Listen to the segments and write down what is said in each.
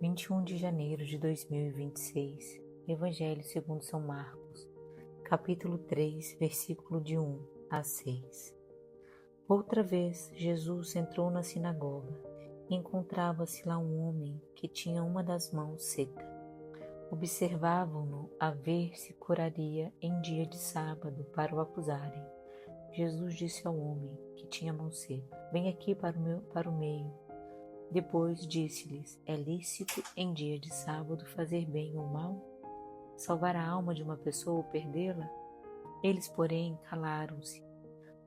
21 de janeiro de 2026, Evangelho segundo São Marcos, capítulo 3, versículo de 1 a 6. Outra vez, Jesus entrou na sinagoga e encontrava-se lá um homem que tinha uma das mãos seca. Observavam-no a ver se curaria em dia de sábado para o acusarem. Jesus disse ao homem que tinha a mão seca: "Vem aqui para o meio." Depois disse-lhes: "É lícito em dia de sábado fazer bem ou mal? Salvar a alma de uma pessoa ou perdê-la?" Eles, porém, calaram-se.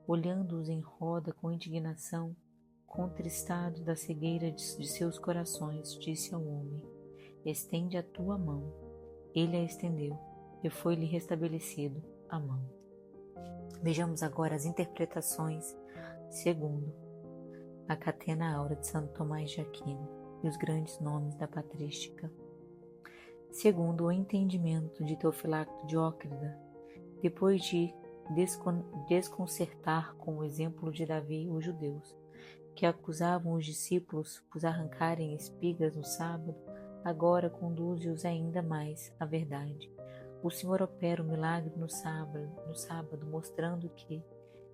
Olhando-os em roda com indignação, contristado da cegueira de seus corações, disse ao homem: "Estende a tua mão." Ele a estendeu e foi-lhe restabelecido a mão. Vejamos agora as interpretações segundo a Catena Áurea de Santo Tomás de Aquino e os grandes nomes da patrística. Segundo o entendimento de Teofilacto Diócrida, depois de desconcertar com o exemplo de Davi os judeus, que acusavam os discípulos por arrancarem espigas no sábado, agora conduze-os ainda mais à verdade. O Senhor opera o milagre no sábado, mostrando que,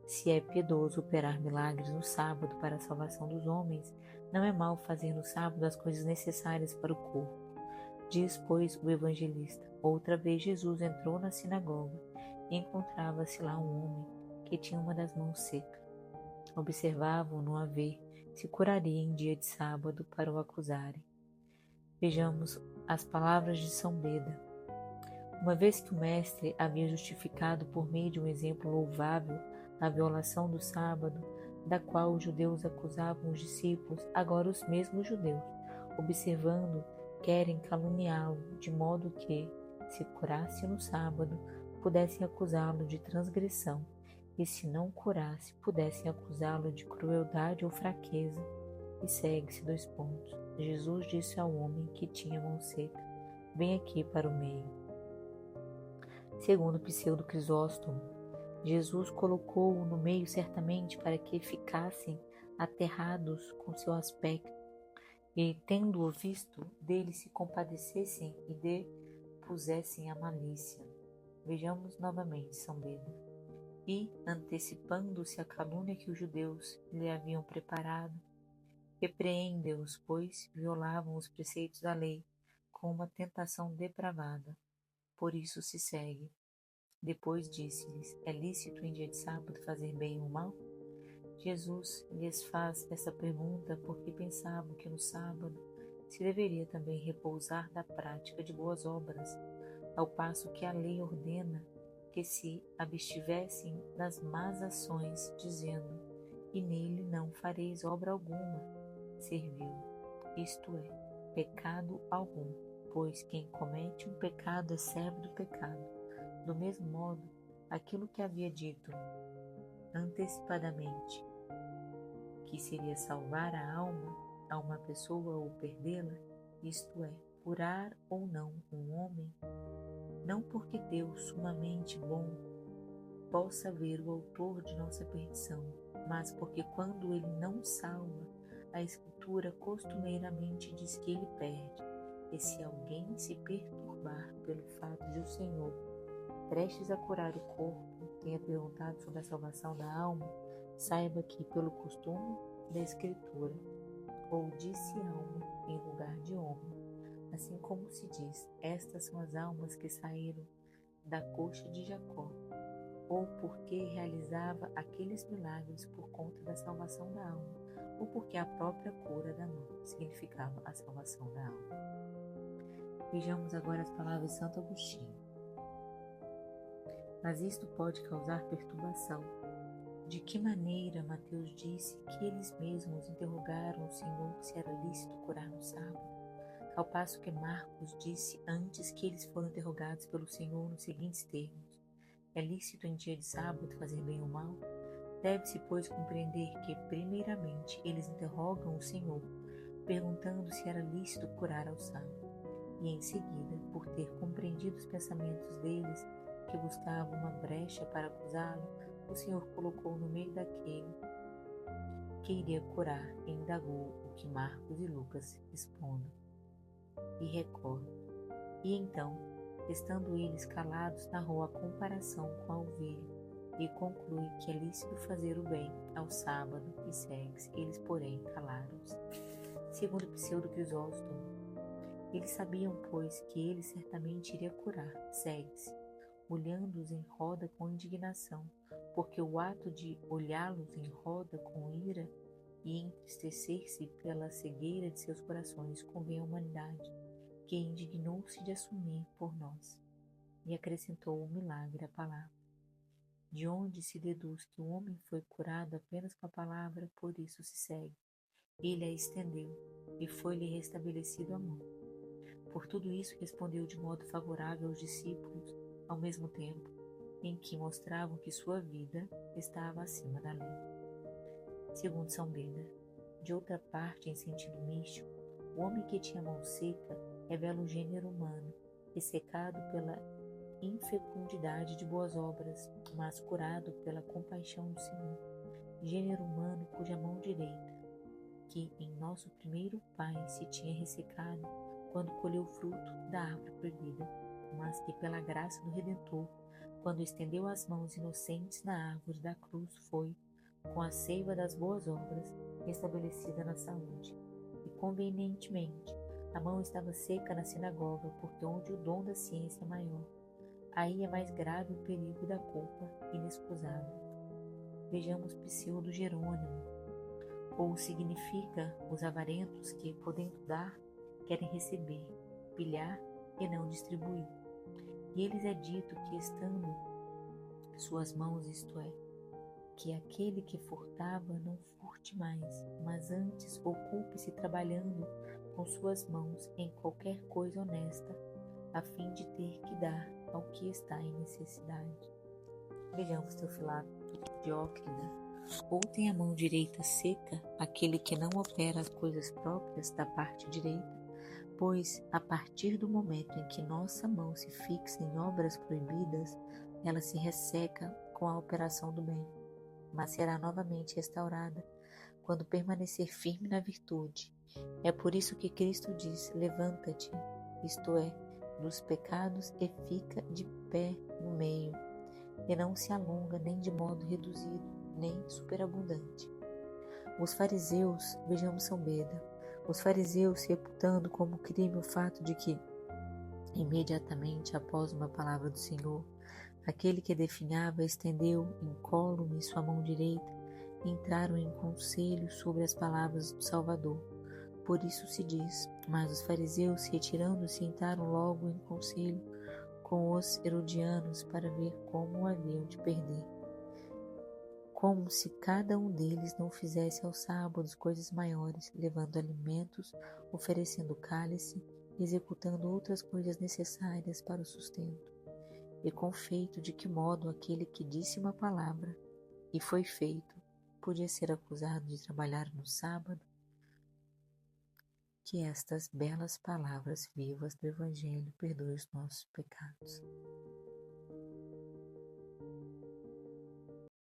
se é piedoso operar milagres no sábado para a salvação dos homens, não é mal fazer no sábado as coisas necessárias para o corpo. Diz, pois, o evangelista: outra vez Jesus entrou na sinagoga e encontrava-se lá um homem que tinha uma das mãos seca. Observavam-no a ver se curaria em dia de sábado para o acusarem. Vejamos as palavras de São Beda. Uma vez que o mestre havia justificado por meio de um exemplo louvável a violação do sábado, da qual os judeus acusavam os discípulos, agora os mesmos judeus, observando, querem caluniá-lo, de modo que, se curasse no sábado, pudessem acusá-lo de transgressão, e se não curasse, pudessem acusá-lo de crueldade ou fraqueza. E segue-se 2 pontos. Jesus disse ao homem que tinha mão seca: "Vem aqui para o meio." Segundo Pseudo Crisóstomo, Jesus colocou-o no meio certamente para que ficassem aterrados com seu aspecto e, tendo-o visto, dele se compadecessem e depusessem a malícia. Vejamos novamente São Beda. E, antecipando-se à calúnia que os judeus lhe haviam preparado, repreende-os, pois violavam os preceitos da lei com uma tentação depravada. Por isso se segue. Depois disse-lhes: "É lícito em dia de sábado fazer bem ou mal?" Jesus lhes faz essa pergunta porque pensavam que no sábado se deveria também repousar da prática de boas obras, ao passo que a lei ordena que se abstivessem das más ações, dizendo: "E nele não fareis obra alguma, servil", isto é, pecado algum, pois quem comete um pecado é servo do pecado. Do mesmo modo, aquilo que havia dito antecipadamente, que seria salvar a alma a uma pessoa ou perdê-la, isto é, curar ou não um homem, não porque Deus, sumamente bom, possa ver o autor de nossa perdição, mas porque quando ele não salva, a Escritura costumeiramente diz que ele perde. E se alguém se perturbar pelo fato de o Senhor, prestes a curar o corpo, tenha perguntado sobre a salvação da alma, saiba que, pelo costume da Escritura, ou disse alma em lugar de homem, assim como se diz: "Estas são as almas que saíram da coxa de Jacó", ou porque realizava aqueles milagres por conta da salvação da alma, ou porque a própria cura da mão significava a salvação da alma. Vejamos agora as palavras de Santo Agostinho. Mas isto pode causar perturbação. De que maneira Mateus disse que eles mesmos interrogaram o Senhor se era lícito curar no sábado, ao passo que Marcos disse antes que eles foram interrogados pelo Senhor nos seguintes termos: "É lícito em dia de sábado fazer bem ou mal?" Deve-se, pois, compreender que, primeiramente, eles interrogam o Senhor, perguntando se era lícito curar ao sábado, e em seguida, por ter compreendido os pensamentos deles, que buscavam uma brecha para acusá-lo, o Senhor colocou no meio daquele que iria curar e indagou o que Marcos e Lucas respondem. e recordo. E então, estando eles calados, narrou a comparação com a ovelha e conclui que é lícito fazer o bem ao sábado e segue-se. Eles, porém, calaram-se. Segundo Pseudo Crisóstomo, eles sabiam, pois, que ele certamente iria curar. Segue-se, olhando-os em roda com indignação, porque o ato de olhá-los em roda com ira e entristecer-se pela cegueira de seus corações convém à humanidade, que indignou-se de assumir por nós. E acrescentou o milagre à palavra, de onde se deduz que o homem foi curado apenas com a palavra, por isso se segue. Ele a estendeu, e foi-lhe restabelecido a mão. Por tudo isso respondeu de modo favorável aos discípulos, ao mesmo tempo em que mostravam que sua vida estava acima da lei. Segundo São Beda, de outra parte, em sentido místico, o homem que tinha a mão seca revela o gênero humano, ressecado pela infecundidade de boas obras, mas curado pela compaixão do Senhor. Gênero humano cuja mão direita, que em nosso primeiro pai se tinha ressecado quando colheu o fruto da árvore proibida, mas que pela graça do Redentor, quando estendeu as mãos inocentes na árvore da cruz, foi, com a seiva das boas obras, restabelecida na saúde. E convenientemente, a mão estava seca na sinagoga, porque onde o dom da ciência é maior, aí é mais grave o perigo da culpa inexcusável. Vejamos Pseudo Jerônimo. Ou significa os avarentos que, podendo dar, querem receber, pilhar e não distribuir. E eles é dito que, estando suas mãos, isto é, que aquele que furtava não furte mais, mas antes ocupe-se trabalhando com suas mãos em qualquer coisa honesta, a fim de ter que dar ao que está em necessidade. Vejamos Teofilato Diócrida. Ou tem a mão direita seca aquele que não opera as coisas próprias da parte direita, pois a partir do momento em que nossa mão se fixa em obras proibidas, ela se resseca com a operação do bem, mas será novamente restaurada quando permanecer firme na virtude. É por isso que Cristo diz: levanta-te, isto é, dos pecados, e fica de pé no meio, e não se alonga nem de modo reduzido, nem superabundante. Os fariseus, vejamos São Beda, os fariseus, reputando como crime o fato de que, imediatamente após uma palavra do Senhor, aquele que definhava estendeu incólume sua mão direita, entraram em conselho sobre as palavras do Salvador. Por isso se diz: mas os fariseus, retirando-se, entraram logo em conselho com os herodianos para ver como o haviam de perder. Como se cada um deles não fizesse aos sábados coisas maiores, levando alimentos, oferecendo cálice, executando outras coisas necessárias para o sustento. E com feito de que modo aquele que disse uma palavra, e foi feito, podia ser acusado de trabalhar no sábado? Que estas belas palavras vivas do Evangelho perdoem os nossos pecados.